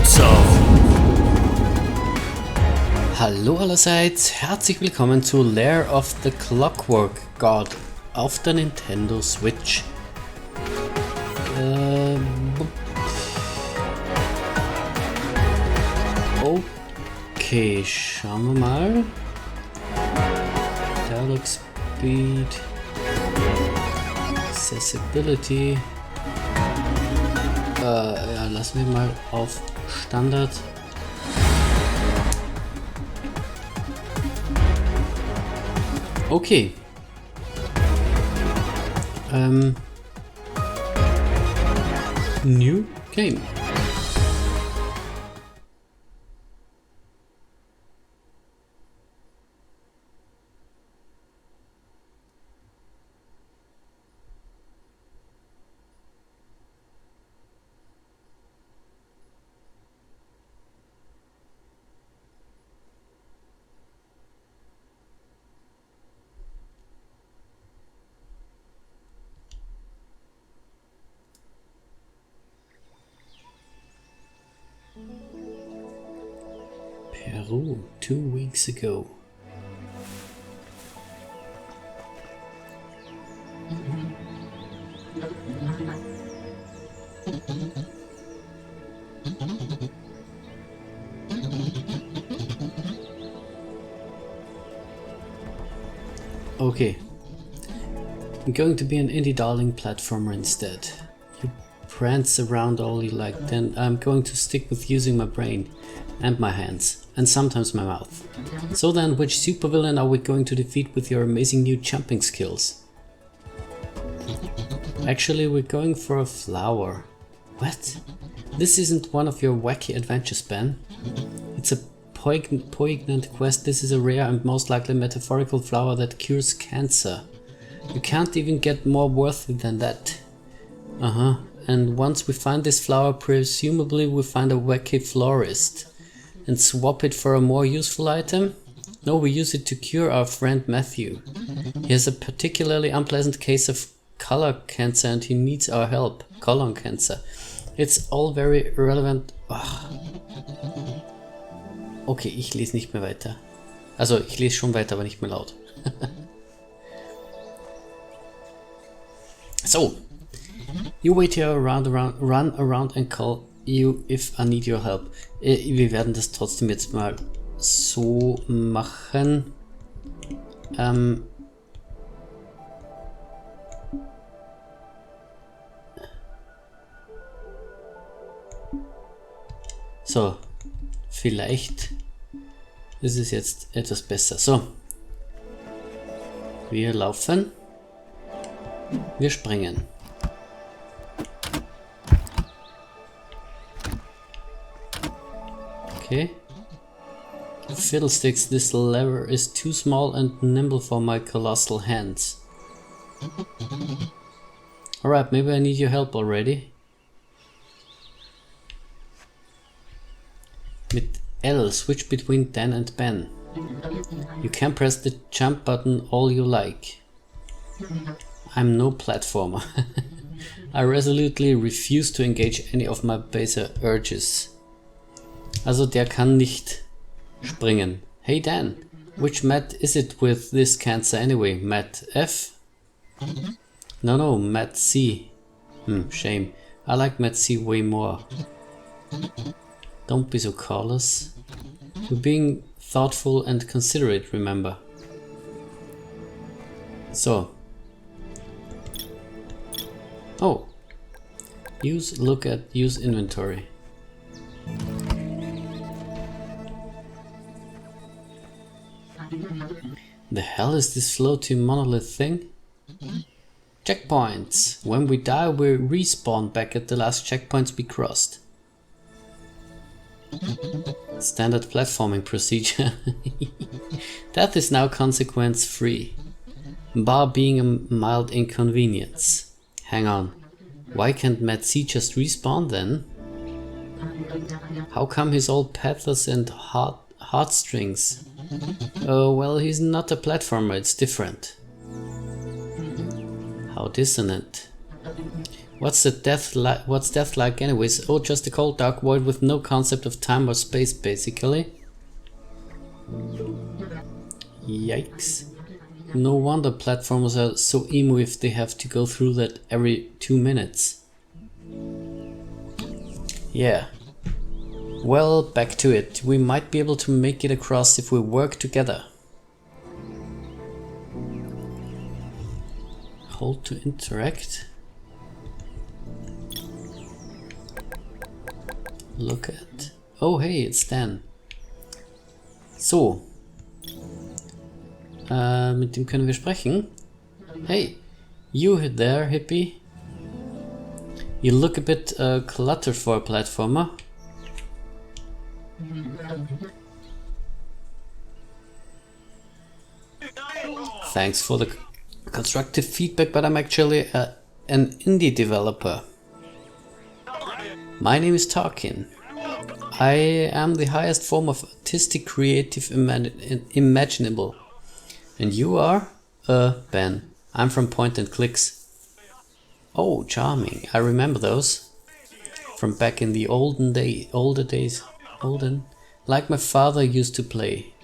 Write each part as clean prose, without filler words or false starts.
zusammen. Hallo allerseits, herzlich willkommen zu Lair of the Clockwork God auf der Nintendo Switch. Okay, schauen wir mal. Dialog Speed, Accessibility. Ja, lassen wir mal auf Standard. Okay. New Game. Peru, 2 weeks ago. Okay. I'm going to be an indie darling platformer instead. You prance around all you like, then I'm going to stick with using my brain and my hands, and sometimes my mouth. So then, which supervillain are we going to defeat with your amazing new jumping skills? Actually, we're going for a flower. What? This isn't one of your wacky adventures, Ben. It's a poignant quest. This is a rare and most likely metaphorical flower that cures cancer. You can't even get more worthy than that. And once we find this flower, presumably we find a wacky florist and swap it for a more useful item? No, we use it to cure our friend Matthew. He has a particularly unpleasant case of colon cancer and he needs our help. Colon cancer. It's all very irrelevant. Okay, ich lese nicht mehr weiter. Also, ich lese schon weiter, aber nicht mehr laut. So. You wait here run around and call you if I need your help. Wir werden das trotzdem jetzt mal so machen. So, vielleicht ist es jetzt etwas besser. So, wir laufen, wir springen. Okay. Fiddlesticks, this lever is too small and nimble for my colossal hands. Alright, maybe I need your help already. Mit L, switch between Dan and Ben. You can press the jump button all you like. I'm no platformer. I resolutely refuse to engage any of my baser urges. Also der kann nicht springen. Hey Dan, which Matt is it with this cancer anyway? Matt F? No, Matt C. Shame. I like Matt C way more. Don't be so callous. You're being thoughtful and considerate, remember. So. Oh. Use inventory. The hell is this floating monolith thing? Checkpoints. When we die, we respawn back at the last checkpoints we crossed. Standard platforming procedure. Death is now consequence free, bar being a mild inconvenience. Hang on, why can't Matt C just respawn then? How come he's all pathos and heartstrings? Oh, well, he's not a platformer, it's different. How dissonant. What's death like anyways? Oh, just a cold dark void with no concept of time or space, basically. Yikes. No wonder platformers are so emo if they have to go through that every 2 minutes. Yeah. Well, back to it. We might be able to make it across if we work together. Hold to interact. Look at... Oh hey, it's Dan. So. Mit dem können wir sprechen. Hey, you there, hippie. You look a bit cluttered for a platformer. Thanks for the constructive feedback, but I'm actually an indie developer. My name is Tarkin. I am the highest form of artistic creative imaginable. And you are? Ben. I'm from Point and Clicks. Oh, charming. I remember those. From back in the older days. Like my father used to play.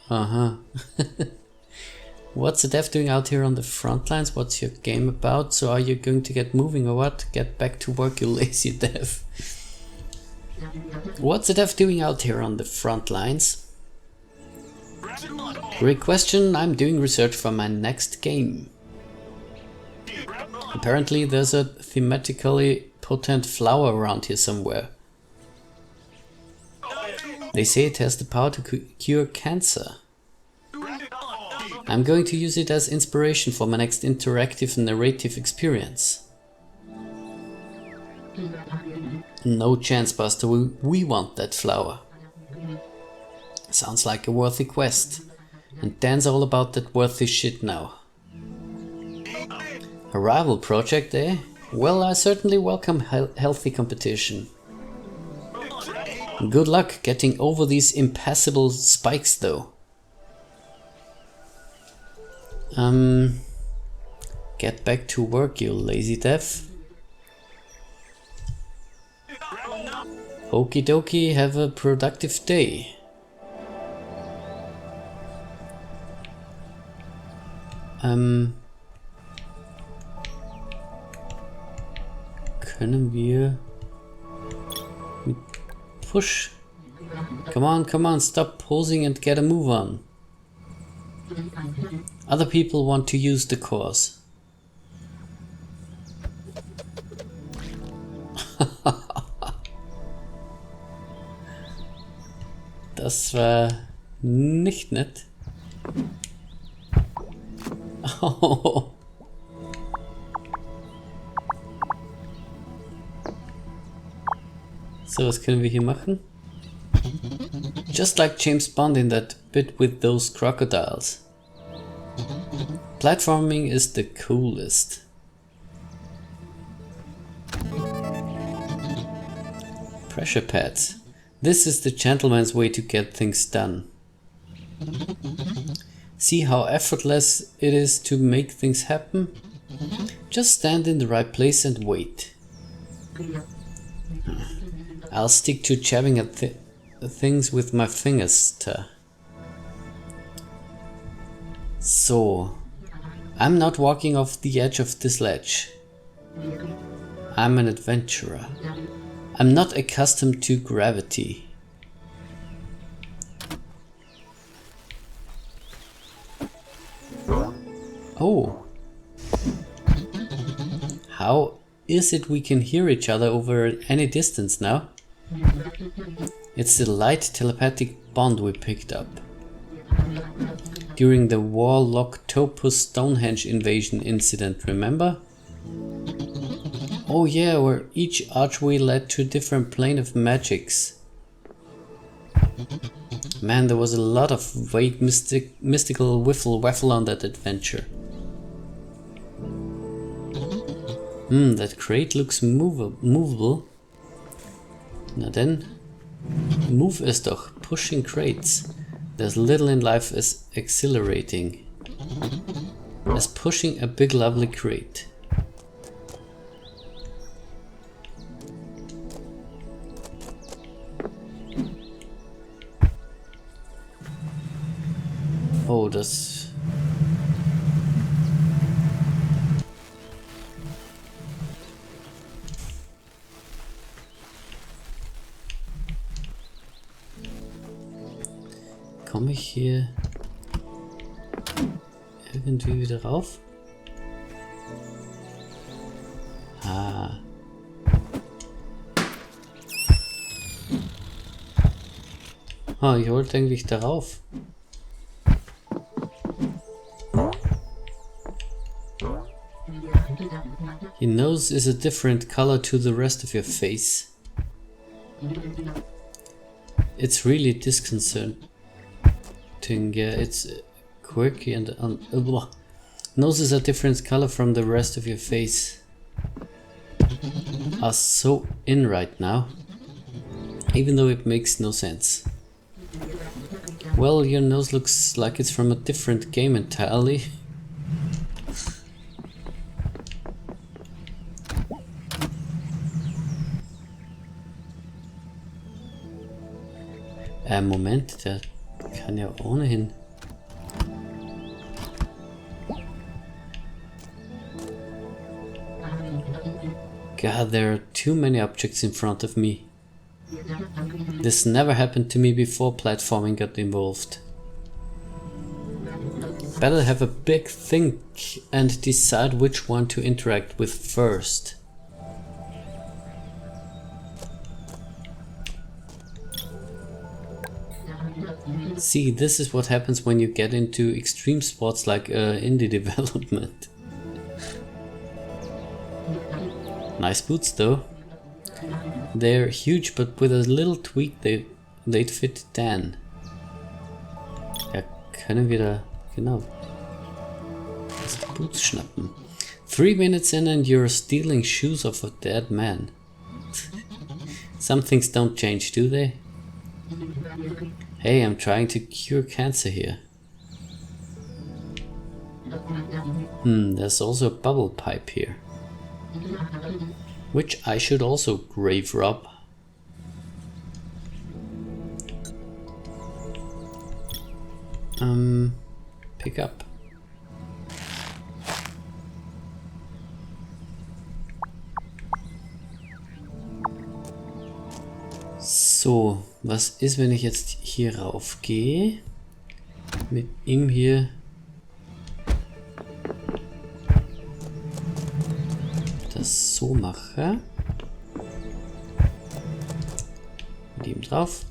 Uh-huh. What's the dev doing out here on the front lines? What's your game about? So are you going to get moving or what? Get back to work, you lazy dev. What's the dev doing out here on the front lines? Great question. I'm doing research for my next game. Apparently there's a thematically potent flower around here somewhere. They say it has the power to cure cancer. I'm going to use it as inspiration for my next interactive narrative experience. No chance, Buster. We want that flower. Sounds like a worthy quest. And Dan's all about that worthy shit now. A rival project, eh? Well, I certainly welcome healthy competition. Good luck getting over these impassable spikes, though. Get back to work, you lazy dev. Okie dokie, have a productive day. Können wir mit push? Come on, stop posing and get a move on. Other people want to use the course. Das war nicht nett. Oh. So, was können wir hier machen? Just like James Bond in that bit with those crocodiles. Platforming is the coolest. Pressure pads. This is the gentleman's way to get things done. See how effortless it is to make things happen? Just stand in the right place and wait. I'll stick to jabbing at things with my fingers. So, I'm not walking off the edge of this ledge. I'm an adventurer. I'm not accustomed to gravity. Oh. How is it we can hear each other over any distance now? It's the light telepathic bond we picked up during the Warlock-Topus Stonehenge invasion incident, remember? Oh yeah, where each archway led to a different plane of magics. Man, there was a lot of vague mystical wiffle-waffle on that adventure. That crate looks movable. Na denn, move es doch, pushing crates. There's little in life as exhilarating as pushing a big lovely crate. Oh, das... Komme ich hier irgendwie wieder rauf? Ah. Ah, ich wollte eigentlich darauf. Your nose is a different color to the rest of your face. It's really disconcerting. Yeah, it's quirky and noses are different color from the rest of your face. Are so in right now, even though it makes no sense. Well, your nose looks like it's from a different game entirely. Moment, der kann ja ohnehin. God, there are too many objects in front of me. This never happened to me before platforming got involved. Better have a big think and decide which one to interact with first. See, this is what happens when you get into extreme sports like indie development. Nice boots though. They're huge, but with a little tweak they'd fit Dan. Ja, können wir da, genau, die Boots schnappen. 3 minutes in and you're stealing shoes of a dead man. Some things don't change, do they? Hey, I'm trying to cure cancer here. There's also a bubble pipe here. Which I should also grave rob. Pick up. So, was ist, wenn ich jetzt hier rauf gehe? Mit ihm hier. Das so mache. Mit ihm drauf.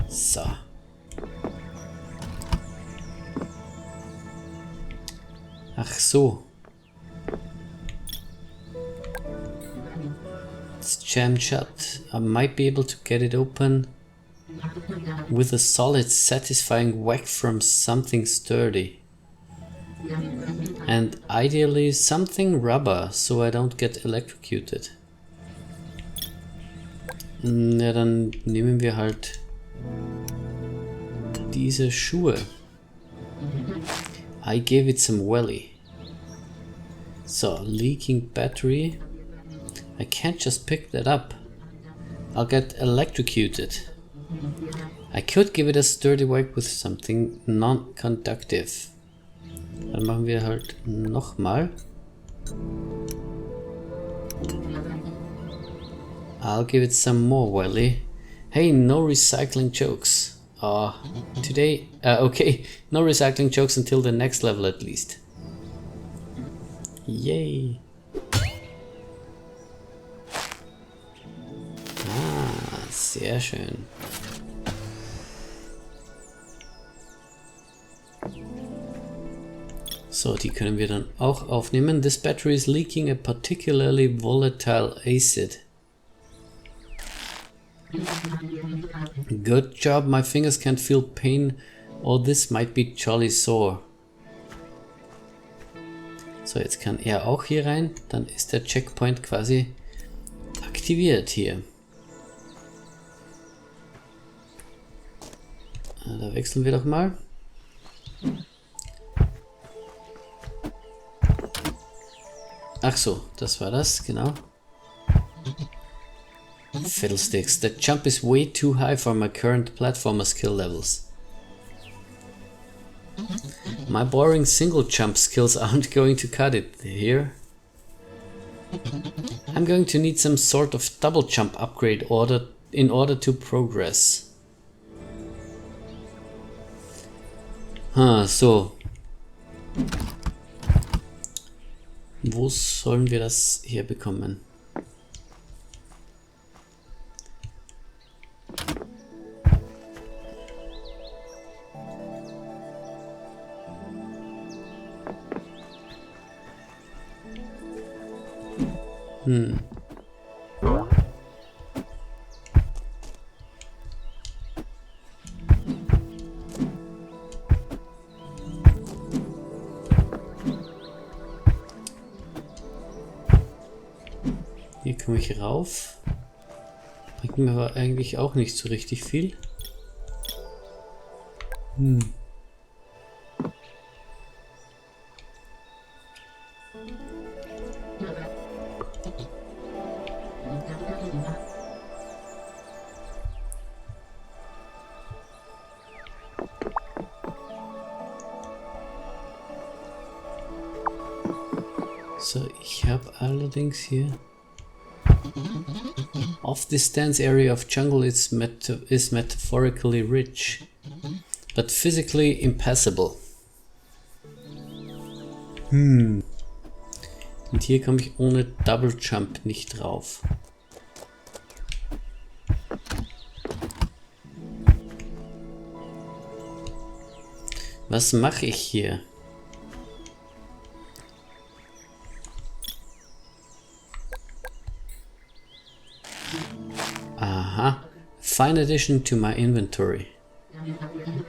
So. Ach so. It's jammed shut. I might be able to get it open with a solid, satisfying whack from something sturdy. And ideally something rubber, so I don't get electrocuted. Ja, dann nehmen wir halt diese Schuhe. I gave it some welly. So, leaking battery. I can't just pick that up. I'll get electrocuted. I could give it a sturdy whack with something non-conductive. Dann machen wir halt nochmal. I'll give it some more welly. Hey, no recycling jokes. Today, okay, no recycling jokes until the next level at least. Yay. Sehr schön. So, die können wir dann auch aufnehmen. This battery is leaking a particularly volatile acid. Good job, my fingers can't feel pain, or this might be jolly sore. So, jetzt kann er auch hier rein, dann ist der Checkpoint quasi aktiviert hier. Da wechseln wir doch mal. Ach so, das war das, genau. Fiddlesticks, that jump is way too high for my current platformer skill levels. My boring single jump skills aren't going to cut it here. I'm going to need some sort of double jump upgrade in order to progress. So. Wo sollen wir das herbekommen? Hier komme ich rauf. Bringt mir aber eigentlich auch nicht so richtig viel. So, ich habe allerdings hier off this dense area of jungle is metaphorically rich, but physically impassable. Und hier komme ich ohne Double Jump nicht drauf. Was mache ich hier? Aha, fine addition to my inventory.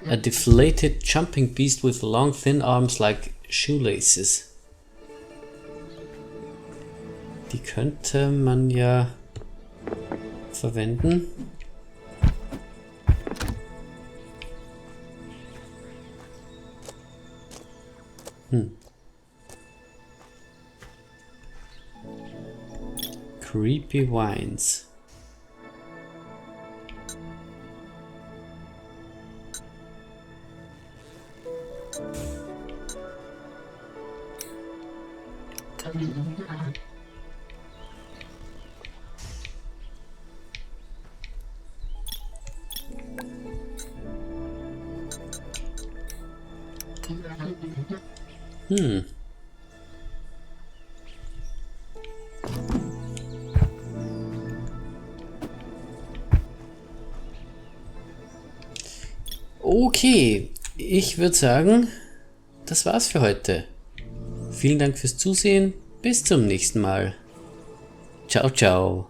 A deflated jumping beast with long thin arms like shoelaces. Die könnte man ja verwenden. Creepy Wines. Okay, ich würde sagen, das war's für heute. Vielen Dank fürs Zusehen. Bis zum nächsten Mal. Ciao, ciao.